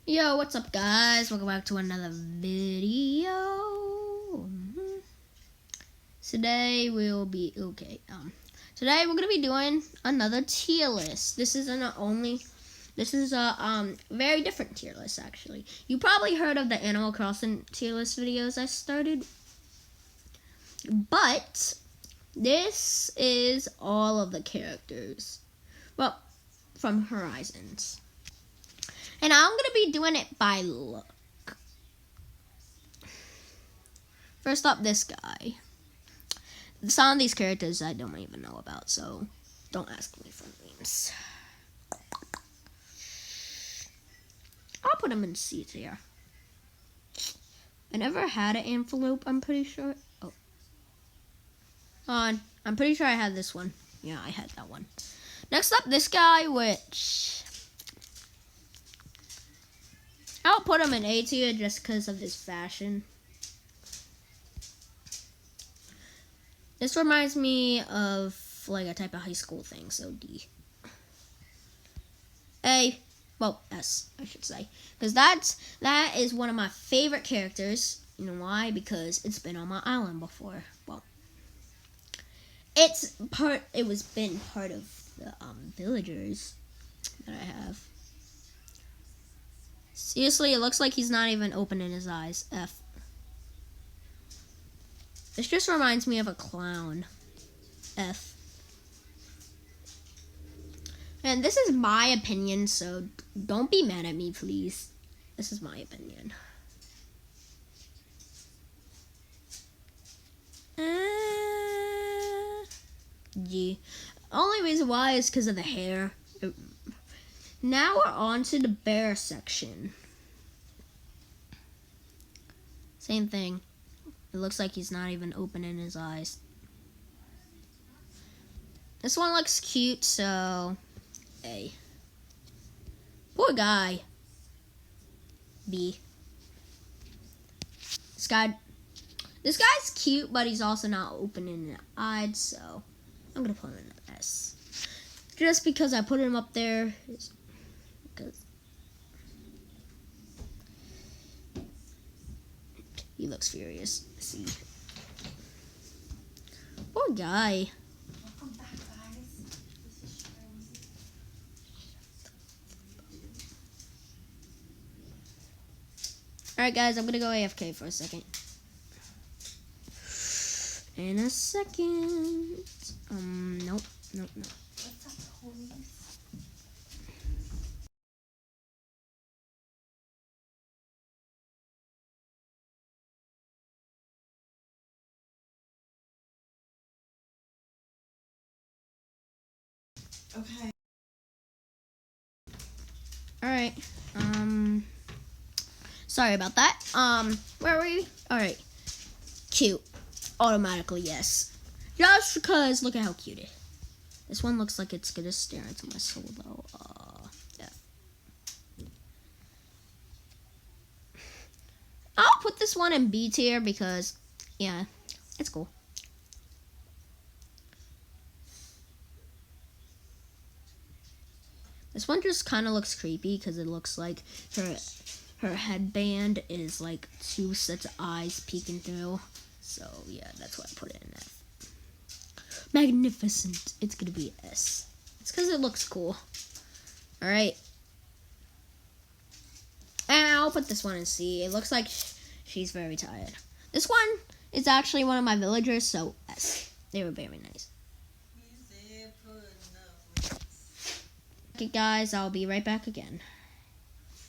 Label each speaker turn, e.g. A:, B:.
A: Yo, what's up, guys? Welcome back to another video. Today we'll be Today we're gonna be doing another tier list. This is a very different tier list actually. You probably heard of the Animal Crossing tier list videos I started, but this is all of the characters, well, from Horizons. And I'm going to be doing it by look. First up, this guy. Some of these characters I don't even know about, so don't ask me for names. I'll put him in C tier. I never had an Amphilope, I'm pretty sure. I'm pretty sure I had this one. Yeah, I had that one. Next up, this guy, which I'll put him in A tier just because of his fashion. This reminds me of like a type of high school thing, so D. S, I should say. Because that is one of my favorite characters. You know why? Because it's been on my island before. Well, it was been part of the villagers that I have. Seriously, it looks like he's not even opening his eyes. F. This just reminds me of a clown. F. And this is my opinion, so don't be mad at me, please. This is my opinion. G. Only reason why is because of the hair. Now we're on to the bear section. Same thing. It looks like he's not even opening his eyes. This one looks cute, so A. Poor guy. B. This guy's cute, but he's also not opening his eyes, so I'm gonna put him in an S. Just because I put him up there is because he looks furious. See, poor guy.
B: Welcome back, guys. This is Shirley.
A: Alright, guys, I'm gonna go AFK for a second. In a second. Nope.
B: What's up, homies? Okay.
A: Alright. Sorry about that. Where were we? Alright. Cute. Automatically, yes. Just because, look at how cute it is. This one looks like it's gonna stare into my soul, though. Yeah. I'll put this one in B tier because, yeah, it's cool. This one just kind of looks creepy because it looks like her headband is like two sets of eyes peeking through. So, yeah, that's why I put it in F. Magnificent. It's going to be S. It's because it looks cool. Alright. And I'll put this one in C. It looks like she's very tired. This one is actually one of my villagers, so S. They were very nice. Okay, guys, I'll be right back again.